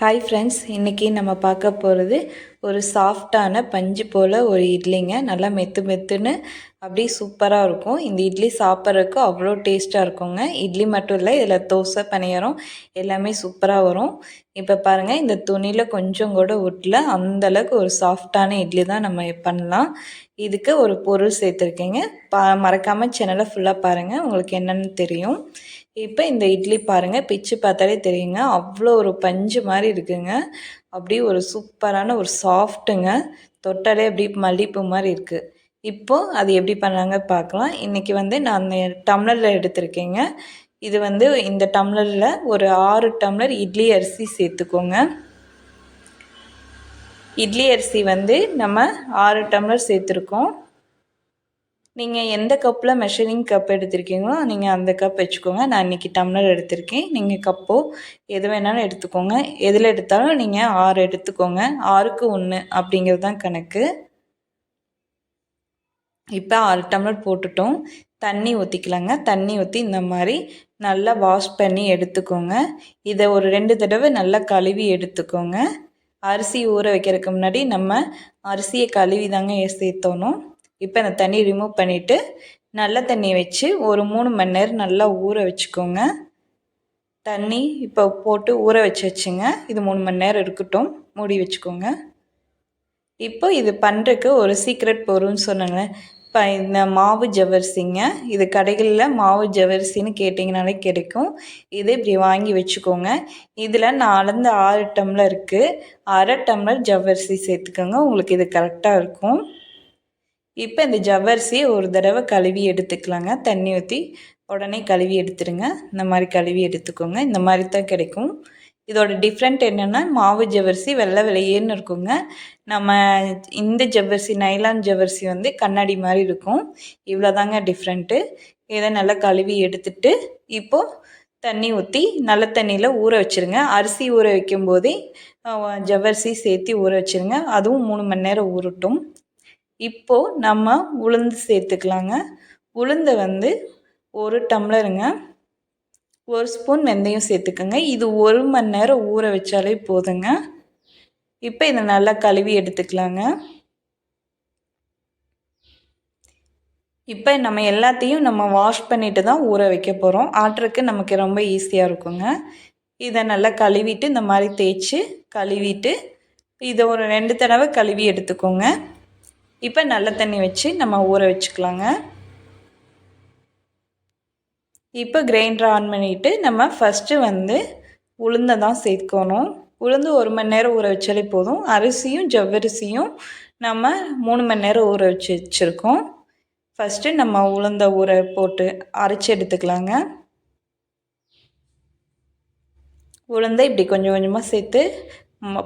Hi friends, இன்றைக்கி நம்ம பார்க்க போகிறது ஒரு சாஃப்டான பஞ்சு போல் ஒரு இட்லிங்க. நல்லா மெத்து மெத்துன்னு அப்படியே சூப்பராக இருக்கும். இந்த இட்லி சாப்பிட்றதுக்கு அவ்வளோ டேஸ்ட்டாக இருக்குங்க. இட்லி மட்டும் இல்லை, இதில் தோசை பணியாரம் எல்லாமே சூப்பராக வரும். இப்போ பாருங்கள், இந்த துணியில் கொஞ்சம் கூட ஒட்டல, அந்தளவுக்கு ஒரு சாஃப்டான இட்லி தான் நம்ம பண்ணலாம். இதுக்கு ஒரு பொருள் சேர்த்துருக்கீங்க. மறக்காமல் சேனலை ஃபுல்லாக பாருங்கள், உங்களுக்கு என்னென்னு தெரியும். இப்போ இந்த இட்லி பாருங்கள், பிச்சு பார்த்தாலே தெரியுங்க, அவ்வளோ ஒரு பஞ்சு மாதிரி இருக்குங்க. அப்படியே ஒரு சூப்பரான ஒரு சாஃப்ட்டுங்க, தொட்டாலே அப்படி மல்லிப்பூ மாதிரி இருக்குது. இப்போது அது எப்படி பண்ணாங்க பார்க்கலாம். இன்றைக்கி நான் அந்த டம்ளரில் எடுத்திருக்கேங்க. இது இந்த டம்ளரில் ஒரு 6 டம்ளர் இட்லி அரிசி சேர்த்துக்கோங்க. இட்லி அரிசி நம்ம 6 டம்ளர் சேர்த்துருக்கோம். நீங்கள் எந்த கப்பில் மெஷரிங் கப் எடுத்திருக்கீங்களோ நீங்கள் அந்த கப் வச்சுக்கோங்க. நான் இன்றைக்கி டம்ளர் எடுத்திருக்கேன். நீங்கள் கப்போ எது வேணாலும் எடுத்துக்கோங்க. எதில் எடுத்தாலும் நீங்கள் 6 எடுத்துக்கோங்க. 6க்கு 1 அப்படிங்கிறது தான் கணக்கு. இப்போ 6 டம்ளர் போட்டுட்டோம். தண்ணி ஊற்றிக்கலாங்க. தண்ணி ஊற்றி இந்த மாதிரி நல்லா வாஷ் பண்ணி எடுத்துக்கோங்க. இதை ஒரு 2 தடவை நல்லா கழுவி எடுத்துக்கோங்க. அரிசி ஊற வைக்கிறதுக்கு முன்னாடி நம்ம அரிசியை கழுவி தாங்க சேர்த்தோணும். இப்போ அந்த தண்ணி ரிமூவ் பண்ணிவிட்டு நல்ல தண்ணி வச்சு ஒரு 3 மணி நேரம் நல்லா ஊற வச்சுக்கோங்க. தண்ணி இப்போ போட்டு ஊற வச்சுங்க. இது 3 மணி நேரம் இருக்கட்டும், மூடி வச்சுக்கோங்க. இப்போ இது பண்ணுறதுக்கு ஒரு சீக்ரெட் பொருள்னு சொன்னாங்க. இப்போ இந்த மாவு ஜவ்வரிசிங்க, இது கடைகளில் மாவு ஜவ்வரிசின்னு கேட்டிங்கனாலே கிடைக்கும். இதை இப்படி வாங்கி வச்சுக்கோங்க. இதில் நான் அளந்து 6 டம்ளருக்கு 1/2 டம்ளர் ஜவ்வரிசி சேர்த்துக்கோங்க. உங்களுக்கு இது கரெக்டாக இருக்கும். இப்போ இந்த ஜவ்வரிசியை ஒரு தடவை கழுவி எடுத்துக்கலாங்க. தண்ணி ஊற்றி உடனே கழுவி எடுத்துருங்க. இந்த மாதிரி கழுவி எடுத்துக்கோங்க. இந்த மாதிரி தான் கிடைக்கும். இதோட டிஃப்ரெண்ட் என்னென்னா, மாவு ஜவ்வரிசி வெள்ளை வெள்ளையேன்னு இருக்குங்க. நம்ம இந்த ஜவ்வரிசி நைலான் ஜவ்வரிசி கண்ணாடி மாதிரி இருக்கும். இவ்வளோ தாங்க டிஃப்ரெண்ட்டு. இதை நல்லா கழுவி எடுத்துட்டு இப்போது தண்ணி ஊற்றி நல்ல தண்ணியில் ஊற வச்சுருங்க. அரிசி ஊற வைக்கும் போதே ஜவ்வரிசி சேர்த்து ஊற வச்சுருங்க. அதுவும் 3 மணி நேரம் ஊறட்டும். இப்போது நம்ம உளுந்து சேர்த்துக்கலாங்க. உளுந்தை 1 டம்ளருங்க. 1 ஸ்பூன் வெந்தயம் சேர்த்துக்கோங்க. இது 1 மணி நேரம் ஊற வச்சாலே போதுங்க. இப்போ இதை நல்லா கழுவி எடுத்துக்கலாங்க. இப்போ நம்ம எல்லாத்தையும் வாஷ் பண்ணிட்டு தான் ஊற வைக்க போகிறோம். ஆட்டுறதுக்கு நமக்கு ரொம்ப ஈஸியாக இருக்குங்க. இதை நல்லா கழுவிட்டு இந்த மாதிரி தேய்ச்சி கழுவிட்டு இதை ஒரு 2 தடவை கழுவி எடுத்துக்கோங்க. இப்போ நல்ல தண்ணி வச்சு நம்ம ஊற வச்சுக்கலாங்க. இப்போ கிரைண்டர் ஆன் பண்ணிவிட்டு நம்ம ஃபஸ்ட்டு உளுந்தை தான் சேர்க்கணும். உளுந்து 1 மணி நேரம் ஊற வச்சாலே போதும். அரிசியும் ஜவ்வரிசியும் நம்ம 3 மணி நேரம் ஊற வச்சுருக்கோம். ஃபஸ்ட்டு நம்ம உளுந்தை ஊற போட்டு அரைச்சி எடுத்துக்கலாங்க. உளுந்தை இப்படி கொஞ்சம் கொஞ்சமாக சேர்த்து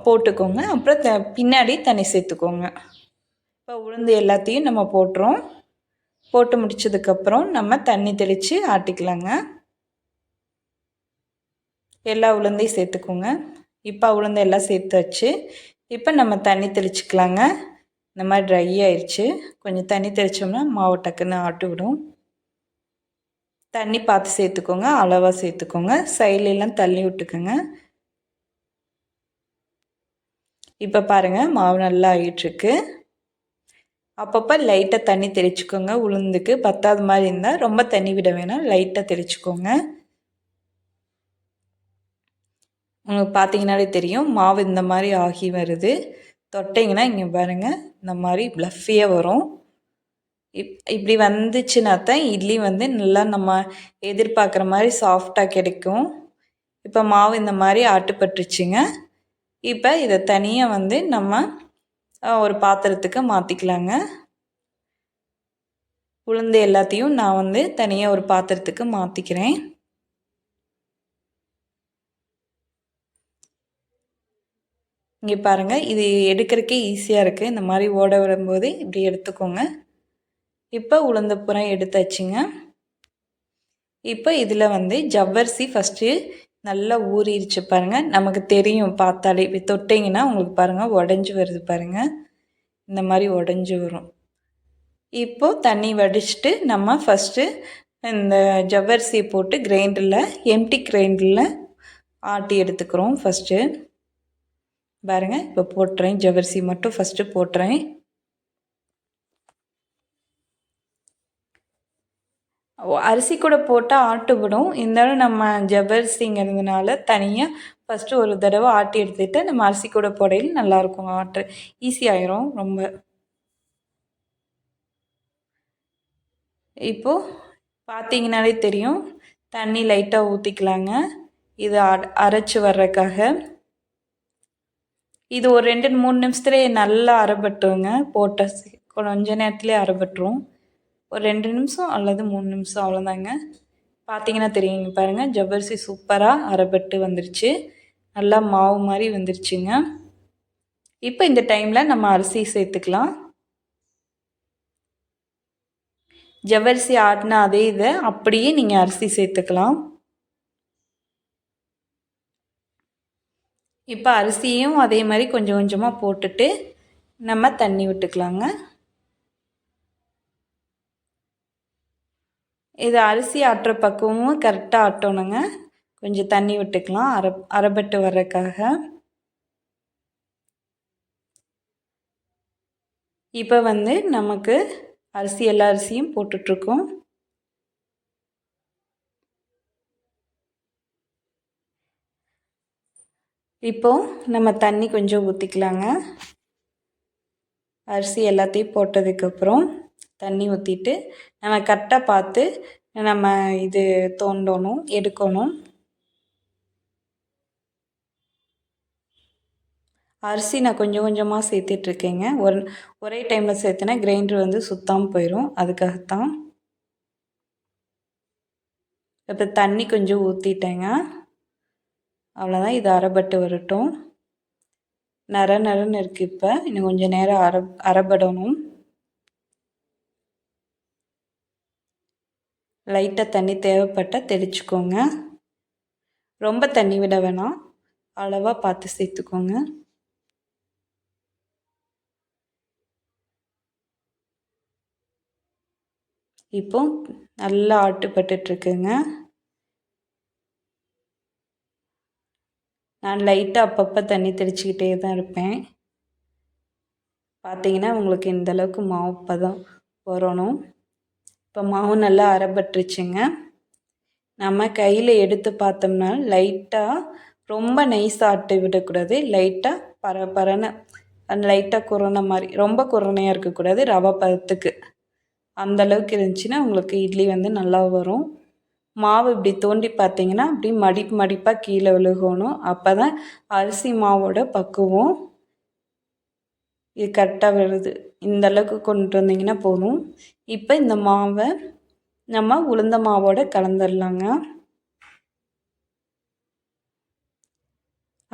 போட்டுக்கோங்க. அப்புறம் பின்னாடி தண்ணி சேர்த்துக்கோங்க. இப்போ உளுந்து எல்லாத்தையும் நம்ம போட்டுறோம். போட்டு முடித்ததுக்கப்புறம் நம்ம தண்ணி தெளித்து ஆட்டிக்கலாங்க. எல்லா உளுந்தையும் சேர்த்துக்கோங்க. இப்போ உளுந்து எல்லாம் சேர்த்து வச்சு இப்போ நம்ம தண்ணி தெளிச்சிக்கலாங்க. இந்த மாதிரி ட்ரை ஆயிடுச்சு. கொஞ்சம் தண்ணி தெளித்தோம்னா மாவு டக்குன்னு ஆட்டி விடும். தண்ணி பார்த்து சேர்த்துக்கோங்க, அளவாக சேர்த்துக்கோங்க. சைட்லெலாம் தள்ளி விட்டுக்கோங்க. இப்போ பாருங்கள், மாவு நல்லா ஆகிட்டுருக்கு. அப்பப்போ லைட்டாக தண்ணி தெளிச்சுக்கோங்க. உளுந்துக்கு பத்தாத மாதிரி இருந்தால் ரொம்ப தண்ணி விட வேணாம், லைட்டாக தெளிச்சுக்கோங்க. உங்களுக்கு பார்த்தீங்கன்னாலே தெரியும், மாவு இந்த மாதிரி ஆகி வருது. தொட்டிங்கன்னா இங்கே பாருங்கள், இந்த மாதிரி ப்ளஃபியாக வரும். இப்படி வந்துச்சுன்னா தான் இட்லி நல்லா நம்ம எதிர்பார்க்குற மாதிரி சாஃப்டாக கிடைக்கும். இப்போ மாவு இந்த மாதிரி ஆட்டுப்பட்டுருச்சுங்க. இப்போ இதை தனியாக நம்ம ஒரு பாத்திரத்துக்கு மாற்றிக்கலாங்க. உளுந்து எல்லாத்தையும் நான் தனியாக ஒரு பாத்திரத்துக்கு மாற்றிக்கிறேன். இங்கே பாருங்கள், இது எடுக்கிறதுக்கே ஈஸியாக இருக்குது. இந்த மாதிரி ஓட விடும்போது இப்படி எடுத்துக்கோங்க. இப்போ உளுந்து புறம் எடுத்தாச்சுங்க. இப்போ இதில் ஜவ்வரிசி ஃபஸ்ட்டு நல்லா ஊறிடுச்சு பாருங்கள். நமக்கு தெரியும் பார்த்தாலே. இப்படி தொட்டிங்கன்னா உங்களுக்கு பாருங்கள் உடஞ்சி வருது பாருங்கள். இந்த மாதிரி உடஞ்சி வரும். இப்போது தண்ணி வடிச்சிட்டு நம்ம ஃபஸ்ட்டு இந்த ஜவ்வரிசியை போட்டு கிரைண்டரில் எம்டி கிரைண்டரில் ஆட்டி எடுத்துக்கிறோம் ஃபஸ்ட்டு. பாருங்கள் இப்போ போட்டுறேன். ஜவ்வரிசி மட்டும் ஃபஸ்ட்டு போட்டுறேன். அரிசி கூட போட்டால் ஆட்டுவிடும். இருந்தாலும் நம்ம ஜவ்வரிசிங்கிறதுனால தனியாக ஃபஸ்ட்டு ஒரு தடவை ஆட்டி எடுத்துகிட்டு நம்ம அரிசி கூட போடையில் நல்லாயிருக்கும். ஈஸியாயிரும் ரொம்ப. இப்போது பார்த்தீங்கனாலே தெரியும், தண்ணி லைட்டாக ஊற்றிக்கலாங்க. இது அரைச்சி வர்றதுக்காக. இது ஒரு 2-3 நிமிஷத்துலேயே நல்லா அரைப்பட்டுருங்க. போட்ட கொஞ்ச நேரத்துலேயே அரைப்பட்டுரும். ஒரு 2 நிமிஷம் அல்லது 3 நிமிஷம் அவ்வளோதாங்க. பார்த்தீங்கன்னா தெரியுங்க பாருங்கள், ஜவ்வரிசி சூப்பராக அரைப்பட்டு வந்துருச்சு. நல்லா மாவு மாதிரி வந்துருச்சுங்க. இப்போ இந்த டைமில் நம்ம அரிசி சேர்த்துக்கலாம். ஜவ்வரிசி ஆட்டின அதே இதை அப்படியே நீங்கள் அரிசி சேர்த்துக்கலாம். இப்போ அரிசியும் அதே மாதிரி கொஞ்சம் கொஞ்சமாக போட்டுட்டு நம்ம தண்ணி விட்டுக்கலாங்க. இது அரிசி ஆட்டுற பக்குவமும் கரெக்டாக ஆட்டணுங்க. கொஞ்சம் தண்ணி விட்டுக்கலாம் அரைப்பட்டு வர்றதுக்காக. இப்போ வந்து நமக்கு எல்லா அரிசியும் போட்டுட்ருக்கோம். இப்போது நம்ம தண்ணி கொஞ்சம் ஊற்றிக்கலாங்க. அரிசி எல்லாத்தையும் போட்டதுக்கப்புறம் தண்ணி ஊற்றிட்டு நம்ம கரெக்டாக பார்த்து நம்ம இது தோண்டணும், எடுக்கணும். அரிசி நான் கொஞ்சம் கொஞ்சமாக சேர்த்துட்ருக்கேங்க. ஒரே டைமில் சேர்த்துனா கிரைண்டர் வந்து சுத்தாமல் போயிடும். அதுக்காகத்தான். இப்போ தண்ணி கொஞ்சம் ஊற்றிட்டேங்க. அவ்வளோதான். இது அரைப்பட்டு வரட்டும். நரன்னு இருக்குது. இப்போ இன்னும் கொஞ்சம் நேரம் அரைப்படணும். லைட்டாக தண்ணி தேவைப்பட்டால் தெளிச்சுக்கோங்க. ரொம்ப தண்ணி விட வேணாம், அளவாக பார்த்து சேர்த்துக்கோங்க. இப்போ நல்லா ஆட்டுப்பட்டுட்ருக்குங்க. நான் லைட்டாக அப்பப்போ தண்ணி தெளிச்சிக்கிட்டே தான் இருப்பேன். பார்த்தீங்கன்னா உங்களுக்கு இந்தளவுக்கு மாவு பதம் வரணும். இப்போ மாவு நல்லா அரைப்பட்டுருச்சுங்க. நம்ம கையில் எடுத்து பார்த்தோம்னா லைட்டாக ரொம்ப நைஸாக ஆட்டி விடக்கூடாது. லைட்டாக பரன்னு அந்த லைட்டாக குருணை மாதிரி, ரொம்ப குருணையாக இருக்கக்கூடாது. ரவை பதத்துக்கு அந்தளவுக்கு இருந்துச்சுன்னா உங்களுக்கு இட்லி வந்து நல்லா வரும். மாவு இப்படி தோண்டி பார்த்தீங்கன்னா அப்படி மடிப்பாக கீழே விழுகணும். அப்போ தான் அரிசி மாவோட பக்குவம். இது கரெக்டாக வருது. இந்தளவுக்கு கொண்டு வந்தீங்கன்னா போதும். இப்போ இந்த மாவை நம்ம உளுந்த மாவோட கலந்துடலாங்க.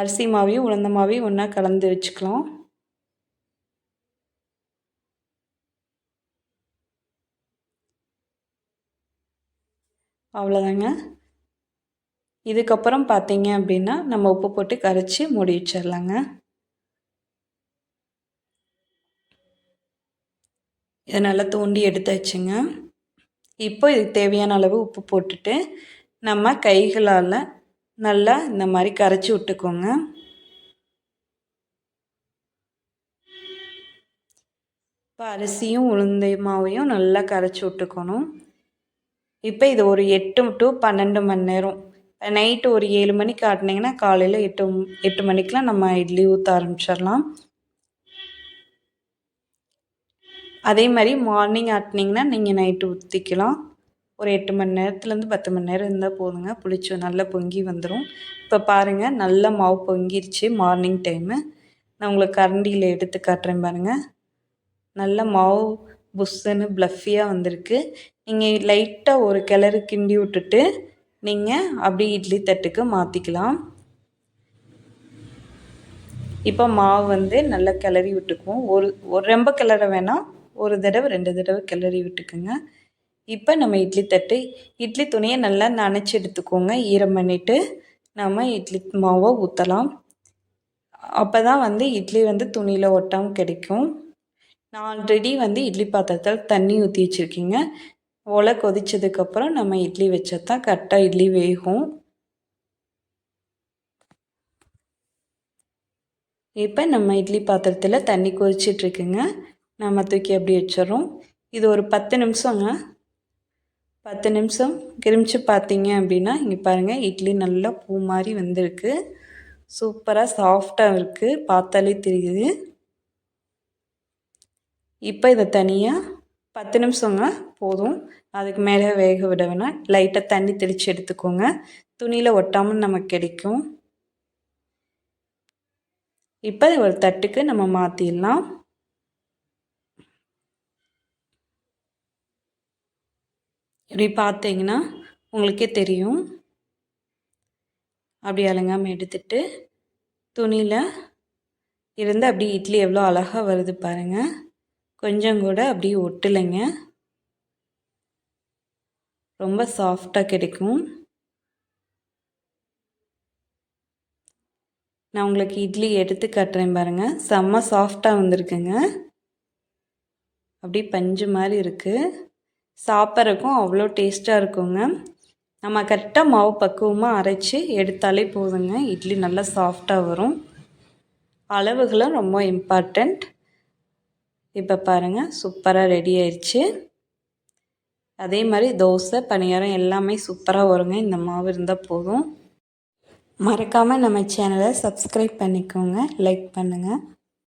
அரிசி மாவையும் உளுந்த மாவையும் ஒன்றா கலந்து வச்சுக்கலாம். அவ்வளோதாங்க. இதுக்கப்புறம் பார்த்தீங்க அப்படின்னா நம்ம உப்பு போட்டு கரைச்சி மூடி வச்சிடலாங்க. இதை நல்லா தோண்டி எடுத்து வச்சுங்க. இப்போ இதுக்கு தேவையான அளவு உப்பு போட்டுட்டு நம்ம கைகளால் நல்லா இந்த மாதிரி கரைச்சி விட்டுக்கோங்க. இப்போ அரிசியும் உளுந்தை மாவையும் நல்லா கரைச்சி விட்டுக்கணும். இப்போ இது ஒரு 8 to 12 மணி நேரம், நைட்டு ஒரு 7 மணிக்கு ஆட்டினீங்கன்னா காலையில் 8 மணிக்கெலாம் நம்ம இட்லி ஊற்ற ஆரம்பிச்சிடலாம். அதே மாதிரி மார்னிங் ஆட்டினீங்கன்னா நீங்கள் நைட்டு ஊற்றிக்கலாம். ஒரு 8 மணி நேரத்துலேருந்து 10 மணி நேரம் இருந்தால் போதுங்க. புளிச்சு நல்லா பொங்கி வந்துடும். இப்போ பாருங்கள், நல்ல மாவு பொங்கிருச்சு. மார்னிங் டைமு நான் உங்களுக்கு கரண்டியில் எடுத்து காட்டுறேன் பாருங்கள். நல்ல மாவு புஷ்ஷுன்னு ப்ளஃபியாக வந்திருக்கு. நீங்கள் லைட்டாக ஒரு கிளறு கிண்டி விட்டுட்டு நீங்கள் அப்படி இட்லி தட்டுக்கு மாற்றிக்கலாம். இப்போ மாவு வந்து நல்லா கிளறி விட்டுக்குவோம். ஒரு ரொம்ப கிளற வேணாம், ஒரு தடவை 2 தடவை கிளறி விட்டுக்குங்க. இப்போ நம்ம இட்லி துணியை நல்லா நனைச்சி எடுத்துக்கோங்க. ஈரம் பண்ணிவிட்டு நம்ம இட்லி மாவை ஊற்றலாம். அப்போ தான் வந்து இட்லி வந்து துணியில் ஒட்டாமல் கிடைக்கும். நான் ஆல்ரெடி வந்து இட்லி பாத்திரத்தில் தண்ணி ஊற்றி வச்சுருக்கீங்க. ஒலை கொதித்ததுக்கப்புறம் நம்ம இட்லி வச்சா தான் கரெக்டாக இட்லி வேகும். இப்போ நம்ம இட்லி பாத்திரத்தில் தண்ணி கொதிச்சிட்ருக்குங்க. நம்ம தூக்கி அப்படி வச்சிடறோம். இது ஒரு 10 நிமிஷங்க. 10 நிமிஷம் கிரிமிச்சு பார்த்தீங்க அப்படின்னா இங்கே பாருங்கள், இட்லி நல்லா பூ மாதிரி வந்திருக்கு. சூப்பராக சாஃப்டாக இருக்குது, பார்த்தாலே தெரியுது. இப்போ இதை தனியாக 10 நிமிஷங்க போதும். அதுக்கு மேலே வேக விட வேணாம். லைட்டாக தண்ணி தெளித்து எடுத்துக்கோங்க. துணியில் ஒட்டாமல் நமக்கு கிடைக்கும். இப்போ ஒரு தட்டுக்கு நம்ம மாற்றிடலாம். இப்படி பார்த்தீங்கன்னா உங்களுக்கே தெரியும். அப்படி அலங்காமல் எடுத்துட்டு துணியில் இருந்து அப்படி இட்லி எவ்வளோ அழகாக வருது பாருங்கள். கொஞ்சம் கூட அப்படியே ஒட்டலைங்க. ரொம்ப சாஃப்டாக கிடைக்கும். நான் உங்களுக்கு இட்லி எடுத்து காட்டுறேன் பாருங்கள். செம்ம சாஃப்டாக வந்திருக்குங்க. அப்படியே பஞ்சு மாதிரி இருக்குது. சாப்பிட்றதுக்கும் அவ்வளோ டேஸ்ட்டாக இருக்குங்க. நம்ம கரெக்டாக மாவு பக்குவமாக அரைச்சி எடுத்தாலே போதுங்க, இட்லி நல்லா சாஃப்டாக வரும். அளவுகளும் ரொம்ப இம்பார்ட்டண்ட். இப்போ பாருங்கள், சூப்பராக ரெடி ஆயிடுச்சு. அதே மாதிரி தோசை, பணியாரம் எல்லாமே சூப்பராக வருங்க. இந்த மாவு இருந்தால் போதும். மறக்காமல் நம்ம சேனலை சப்ஸ்கிரைப் பண்ணிக்கோங்க, லைக் பண்ணுங்கள்.